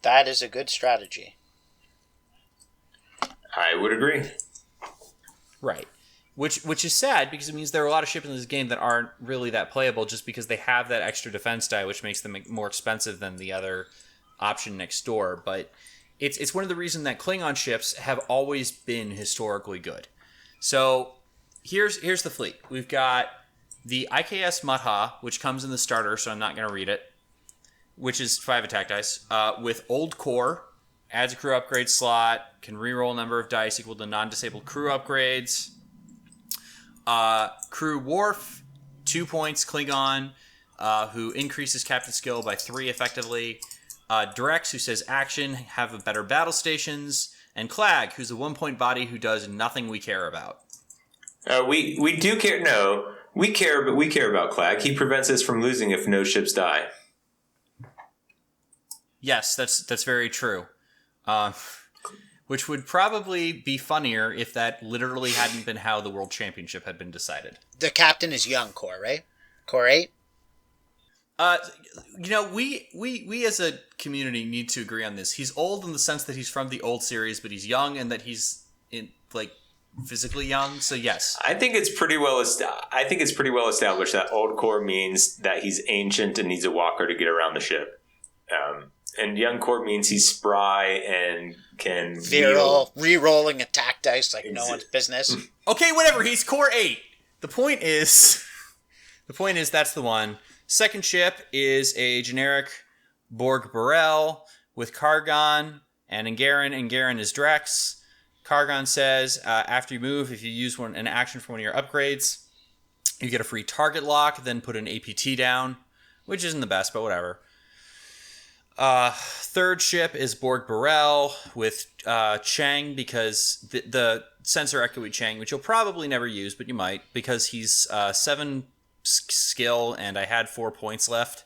That is a good strategy. I would agree. Right. Which is sad because it means there are a lot of ships in this game that aren't really that playable just because they have that extra defense die, which makes them more expensive than the other option next door. But it's one of the reasons that Klingon ships have always been historically good. So here's the fleet. We've got the IKS Mutha, which comes in the starter, so I'm not going to read it, which is 5 attack dice, with Old Core, adds a crew upgrade slot, can reroll a number of dice equal to non-disabled crew upgrades. Crew Worf, 2 points, Klingon, who increases captain skill by 3 effectively. Drex, who says action, have a better battle stations. And Clag, who's a 1-point body who does nothing we care about. We do care. No, we care, but we care about Clag. He prevents us from losing if no ships die. Yes, that's very true. Which would probably be funnier if that literally hadn't been how the World Championship had been decided. The captain is young Core, right? Core 8? We as a community need to agree on this. He's old in the sense that he's from the old series, but he's young and that he's physically young. So yes, I think it's pretty well established that Old Core means that he's ancient and needs a walker to get around the ship. And Young Core means he's spry and can virile, re-rolling attack dice like no one's business. Okay, whatever. He's Core 8. The point is that's the one. Second ship is a generic Borg Burrell with Kargon and Angaran. Angaran is Drex. Kargon says, after you move, if you use an action for one of your upgrades, you get a free target lock, then put an APT down, which isn't the best, but whatever. Third ship is Borg Burrell with Chang, because the sensor echoey Chang, which you'll probably never use, but you might, because he's 7 skill and I had 4 points left.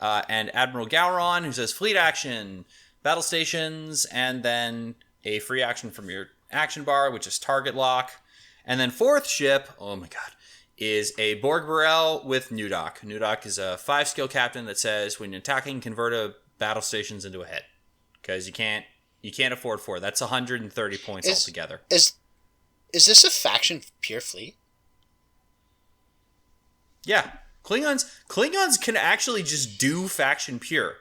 And Admiral Gowron, who says fleet action, battle stations, and then a free action from your action bar, which is target lock. And then fourth ship, oh my god, is a Borg Burrell with Nudoc. Nudoc is a 5-skill captain that says when attacking, convert a battle stations into a hit. Because you can't afford 4. That's 130 points altogether. Is this a faction pure fleet? Yeah. Klingons can actually just do faction pure.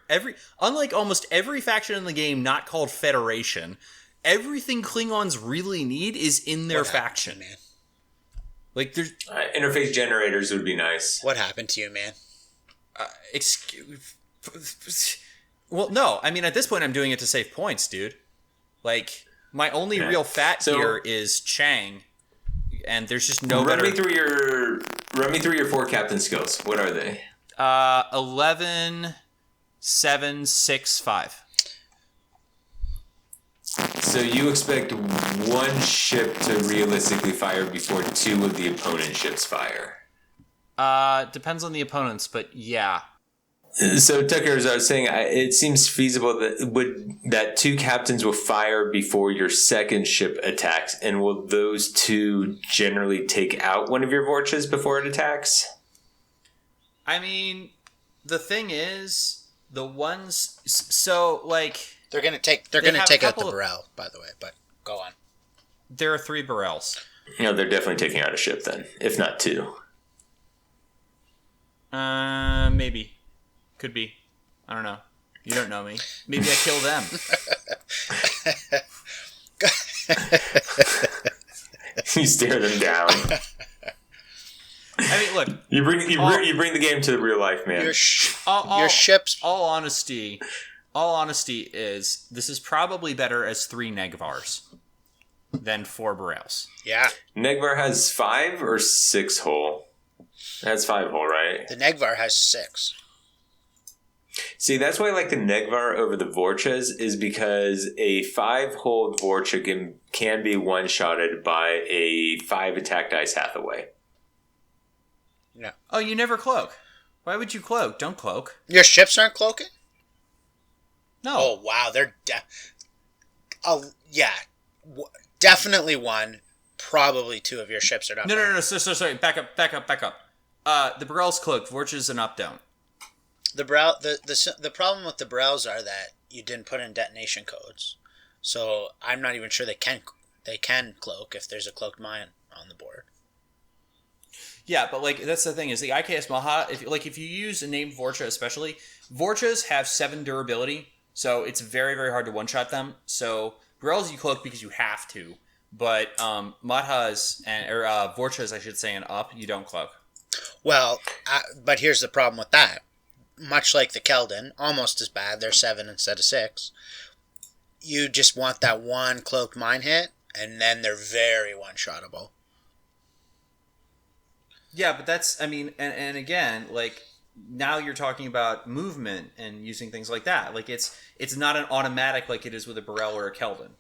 Unlike almost every faction in the game not called Federation, everything Klingons really need is in their faction. Man? Like there's interface generators would be nice. What happened to you, man? Well, no. I mean, at this point, I'm doing it to save points, dude. Like my only real fat here is Chang, and there's just no better. Run me through your 4 captain skills. What are they? 11, 7, 6, 5. So you expect one ship to realistically fire before 2 of the opponent ships fire? Depends on the opponents, but yeah. So Tucker, as I was saying, it seems feasible that 2 captains will fire before your second ship attacks, and will those 2 generally take out one of your Vorchas before it attacks? I mean, the thing is, the ones so like They're gonna take out the Burrell, by the way. But go on. There are 3 Burrells. No, they're definitely taking out a ship then, if not 2. Maybe. Could be. I don't know. You don't know me. Maybe I kill them. You stare them down. I mean, look. You bring the game to real life, man. Your ships. All honesty is this is probably better as 3 Negvars than 4 Burrells. Yeah. Negvar has 5 or 6 hull. It has 5 hull, right? The Negvar has 6. See, that's why I like the Negvar over the Vorchas, is because a 5-hulled Vorcha can be one-shotted by a 5 attack dice Hathaway. No. Oh, you never cloak. Why would you cloak? Don't cloak. Your ships aren't cloaking? No. Oh, wow. They're... yeah. Definitely 1. Probably 2 of your ships are not. No. Sorry. Back up. The Burrell's cloaked. Vorchas and up don't. The problem with the Burrells are that you didn't put in detonation codes, so I'm not even sure they can cloak if there's a cloaked mine on the board. Yeah, but like that's the thing is the IKS Maha. If you use a named Vorcha, especially Vorchas have 7 durability, so it's very very hard to one shot them. So Burrells you cloak because you have to, but Madhas or Vorchas I should say and up you don't cloak. Well, but here's the problem with that. Much like the Keldon, almost as bad. They're 7 instead of 6. You just want that 1 cloaked mine hit, and then they're very one-shottable. Yeah, but that's, I mean, and again, like, now you're talking about movement and using things like that. Like, it's not an automatic like it is with a Burrell or a Keldon.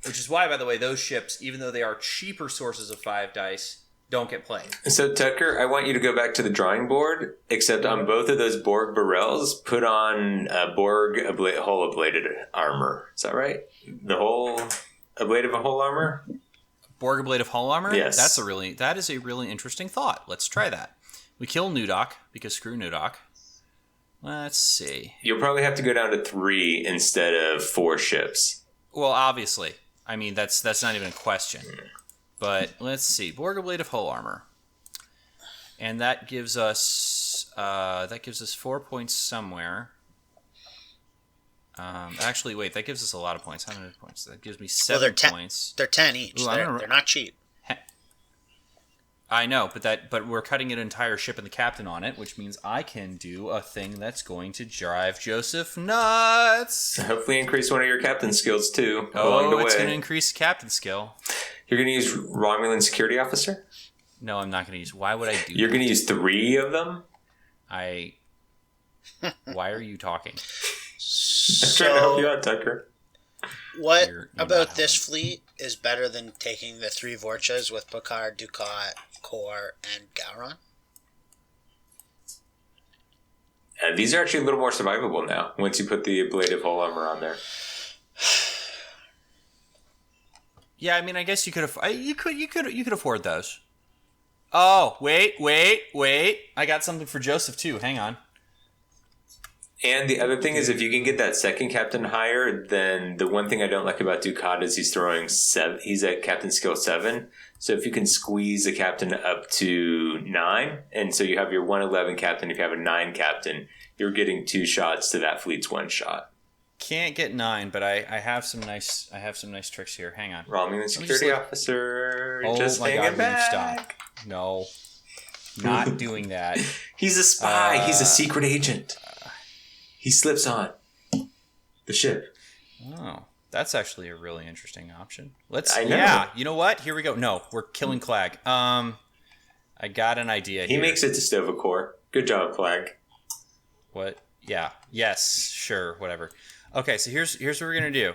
Which is why, by the way, those ships, even though they are cheaper sources of 5 dice, don't get played. So, Tucker, I want you to go back to the drawing board, except on both of those Borg Burrells, put on Borg hull ablated armor. Is that right? The whole ablative hull armor? Borg ablative hull armor? Yes. That is a really interesting thought. Let's try that. We kill Nudoc, because screw Nudoc. Let's see. You'll probably have to go down to 3 instead of 4 ships. Well, obviously. I mean, that's not even a question. But let's see, Borg ablative hull armor, and that gives us 4 points somewhere. Actually, wait, that gives us a lot of points. How many points? That gives me 7 points. They're 10 each. Ooh, they're not cheap. I know, but we're cutting an entire ship and the captain on it, which means I can do a thing that's going to drive Joseph nuts. Hopefully, increase one of your captain skills too. Along the way, it's going to increase captain skill. You're going to use Romulan security officer? No, I'm not going to use. Why would I do? You're going to use 3 of them? Why are you talking? I'm trying to help you out, Tucker. What about this fleet is better than taking the 3 Vorchas with Picard, Ducat, Kor, and Gowron? These are actually a little more survivable now once you put the ablative hull armor on there. Yeah, I mean, I guess you could afford those. Oh, wait. I got something for Joseph too. Hang on. And the other thing is, if you can get that second captain higher, then the one thing I don't like about Ducat is he's throwing 7. He's at captain skill 7. So if you can squeeze a captain up to 9, and so you have your 111 captain, if you have a 9 captain, you're getting 2 shots to that fleet's 1 shot. Can't get 9, but I have some nice tricks here. Hang on. Romulan security officer. Oh just my hanging God! back. Will you stop? No, not doing that. He's a spy. He's a secret agent. He slips on the ship. Oh, that's actually a really interesting option. I know. Yeah, you know what? Here we go. No, we're killing Clag. I got an idea here. He makes it to Stovacor. Good job, Clag. What? Yeah. Yes. Sure. Whatever. Okay. So here's what we're gonna do.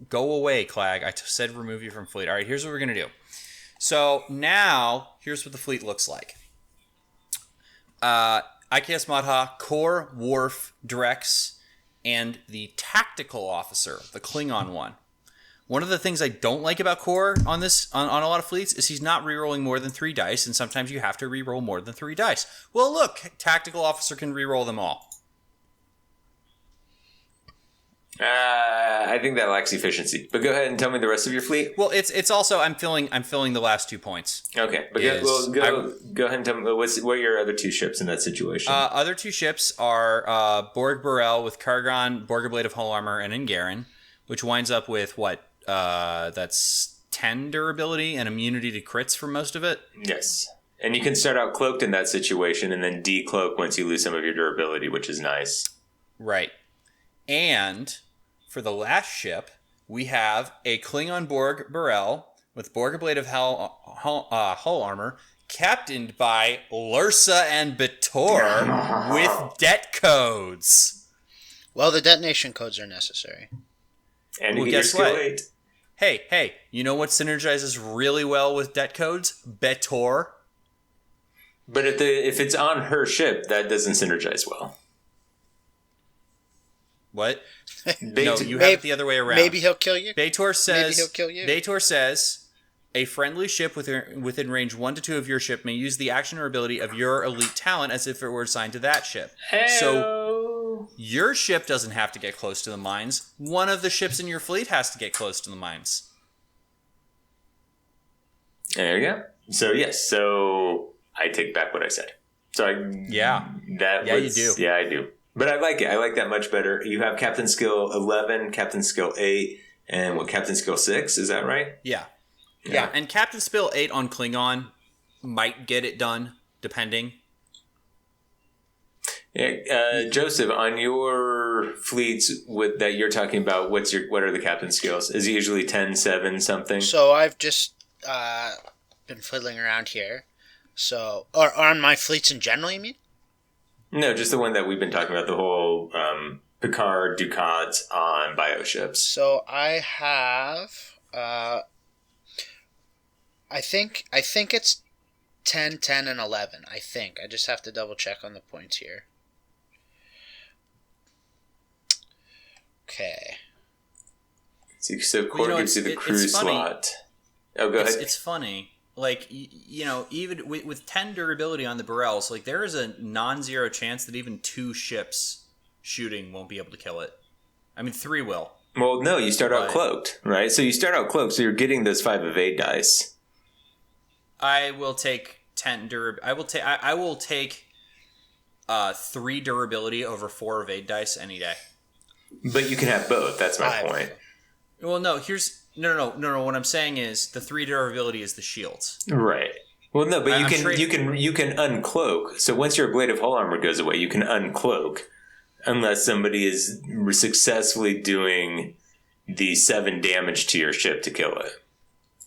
Go away, Clag. I said remove you from fleet. All right. Here's what we're gonna do. So now here's what the fleet looks like. IKS Madha, Core, Worf, Drex, and the tactical officer, the Klingon one. One of the things I don't like about Core on a lot of fleets is he's not rerolling more than 3 dice, and sometimes you have to reroll more than 3 dice. Well, look, tactical officer can reroll them all. I think that lacks efficiency. But go ahead and tell me the rest of your fleet. Well, it's also I'm filling the last 2 points. Okay, but go ahead and tell me what are your other 2 ships in that situation. Other 2 ships are Borg Burrell with Kargon, Borg Blade of Hull Armor, and Angaran, which winds up with what? That's 10 durability and immunity to crits for most of it. Yes, and you can start out cloaked in that situation, and then decloak once you lose some of your durability, which is nice. Right, and for the last ship, we have a Klingon Borg Burrell with Borg Blade of Hull Armor, captained by Lursa and Bator with det codes. Well, the detonation codes are necessary. And you Well, get your guess skill what? 8. Hey, you know what synergizes really well with det codes? Bator. But if it's on her ship, that doesn't synergize well. What? No, you have it the other way around. Maybe he'll kill you. Bator says. Maybe he'll kill you. Bator says, a friendly ship within range 1 to 2 of your ship may use the action or ability of your elite talent as if it were assigned to that ship. Hey-o. So your ship doesn't have to get close to the mines. One of the ships in your fleet has to get close to the mines. There you go. So yes, so I take back what I said. So you do. Yeah, I do. But I like it. I like that much better. You have Captain Skill 11, Captain Skill 8, and Captain Skill 6, is that right? Yeah. And Captain Skill 8 on Klingon might get it done, depending. Yeah, Joseph, on your fleets that you're talking about, what are the captain skills? Is it usually 10, 7, something? So I've just been fiddling around here. So, or on my fleets in general, you mean? No, just the one that we've been talking about, the whole Picard Ducats on bioships. So I have, I think it's 10, 10, and 11, I think. I just have to double check on the points here. Okay. So Core gives you the crew slot. Oh, go ahead. It's funny. Like, even with 10 durability on the Burrells, like, there is a non-zero chance that even 2 ships shooting won't be able to kill it. I mean, 3 will. Well, no, you start out cloaked, right? So you start out cloaked, so you're getting those 5 evade dice. I will take 10 durability. I will take 3 durability over 4 evade dice any day. But you can have both. That's my point. Well, no. No. What I'm saying is the 3 durability is the shields. Right. Well, no, but you can uncloak. So once your blade of hull armor goes away, you can uncloak, unless somebody is successfully doing the 7 damage to your ship to kill it.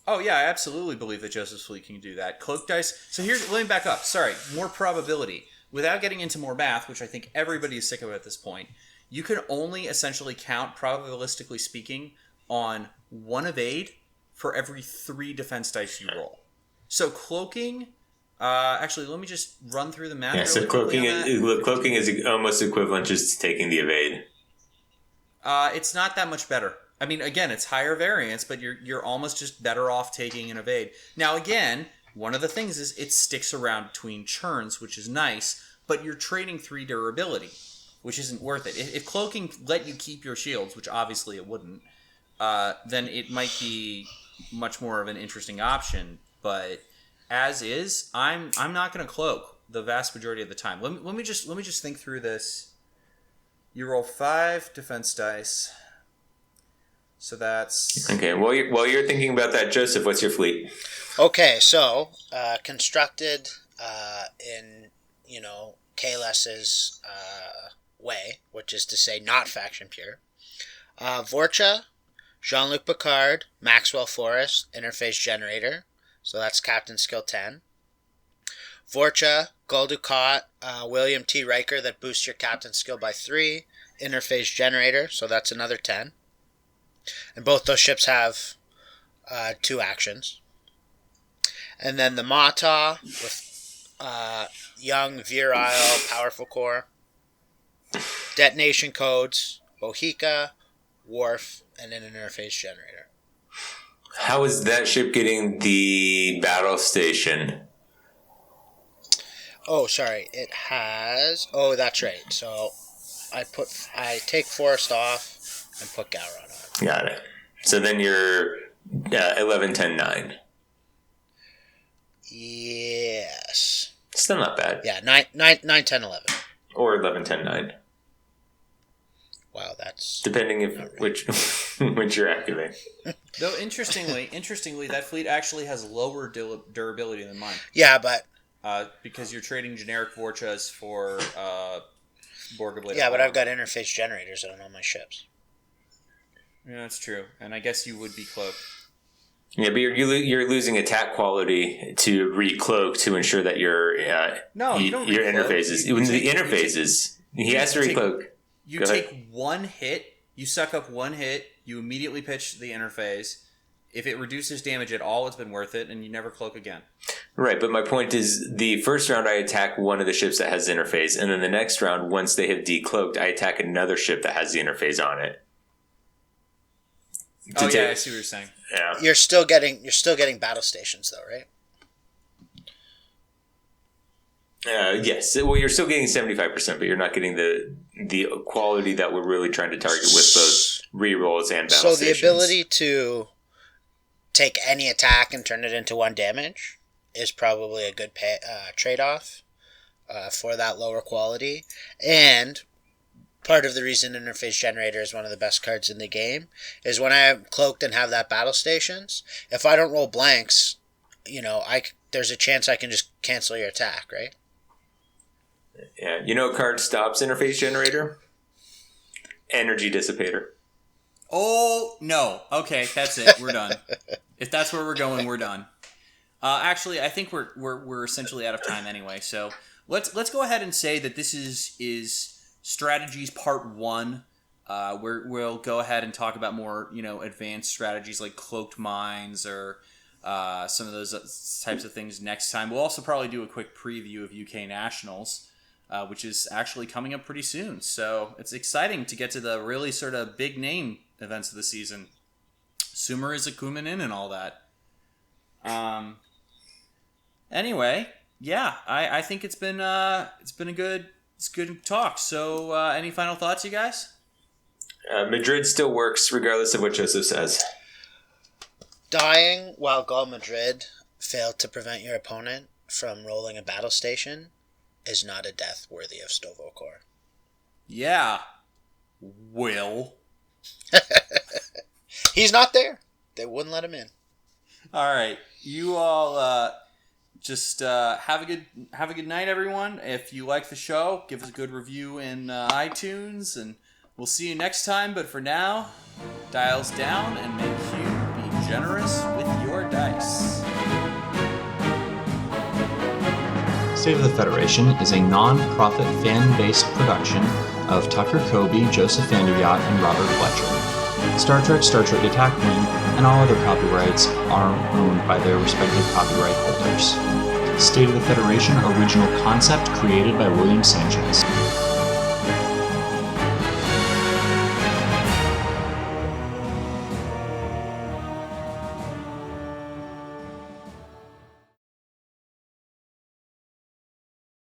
Oh yeah, I absolutely believe that Joseph's fleet can do that. Cloak dice. So let me back up. Sorry, more probability. Without getting into more math, which I think everybody is sick of at this point, you can only essentially count, probabilistically speaking, on 1 evade for every 3 defense dice you roll. So cloaking, actually, let me just run through the math. Yeah, so cloaking is almost equivalent just to taking the evade. It's not that much better. I mean, again, it's higher variance, but you're almost just better off taking an evade. Now, again, one of the things is it sticks around between churns, which is nice, but you're trading 3 durability, which isn't worth it. If cloaking let you keep your shields, which obviously it wouldn't, then it might be much more of an interesting option. But as is, I'm not going to cloak the vast majority of the time. Let me just think through this. You roll 5 defense dice. So that's... Okay, while you're thinking about that, Joseph, what's your fleet? Okay, so constructed in, Kales's way, which is to say not faction pure. Vorcha, Jean-Luc Picard, Maxwell Forrest, interface generator. So that's Captain Skill 10. Vorcha, Gul Dukat, William T. Riker that boosts your Captain Skill by 3. Interface generator, so that's another 10. And both those ships have 2 actions. And then the Mata with young, virile, powerful core. Detonation codes, Bohica, Worf, and an interface generator. How is that ship getting the battle station? Oh, sorry. It has... Oh, that's right. So I take Forrest off and put Gowron on. Got it. So then you're 11, 10, 9. Yes. Still not bad. Yeah, 9, 10, 11. Or 11, 10, 9. Wow, that's... Depending if which you're activating. Though, interestingly, that fleet actually has lower durability than mine. Yeah, but... because you're trading generic Vorchas for Borg Ablative. Yeah, but I've got interface generators on all my ships. Yeah, that's true. And I guess you would be cloaked. Yeah, but you're losing attack quality to recloak to ensure that your you don't your recloak. interfaces. The interfaces, he has to recloak. You take one hit, you suck up one hit, you immediately pitch the interface. If it reduces damage at all, it's been worth it, and you never cloak again. Right, but my point is, the first round I attack one of the ships that has the interface, and then the next round, once they have decloaked, I attack another ship that has the interface on it. I see what you're saying. Yeah, You're still getting battle stations, though, right? yes. Well, you're still getting 75%, but you're not getting the quality that we're really trying to target with both rerolls and battle stations. So the ability to take any attack and turn it into 1 damage is probably a good trade-off for that lower quality. And part of the reason Interface Generator is one of the best cards in the game is when I'm cloaked and have that battle stations, if I don't roll blanks, there's a chance I can just cancel your attack, right? Yeah, a card stops Interface Generator? Energy Dissipator. Oh, no. Okay, that's it. We're done. If that's where we're going, we're done. Actually, I think we're essentially out of time anyway. So let's go ahead and say that this is strategies part 1. We'll go ahead and talk about more advanced strategies like cloaked mines or some of those types of things next time. We'll also probably do a quick preview of UK Nationals, which is actually coming up pretty soon. So it's exciting to get to the really sort of big name events of the season. Sumer is a Kuminin and all that. Anyway, yeah, I think it's been a good talk. So any final thoughts, you guys? Madrid still works regardless of what Joseph says. Dying while Gul Madrid failed to prevent your opponent from rolling a battle station is not a death worthy of Stovokor. Yeah. Will. He's not there. They wouldn't let him in. All right. You all just have a good night, everyone. If you like the show, give us a good review in iTunes, and we'll see you next time. But for now, dials down and make you be generous with your dice. State of the Federation is a non-profit fan-based production of Tucker Kobe, Joseph Vanderyacht, and Robert Fletcher. Star Trek Attack Wing, and all other copyrights are owned by their respective copyright holders. State of the Federation original concept created by William Sanchez.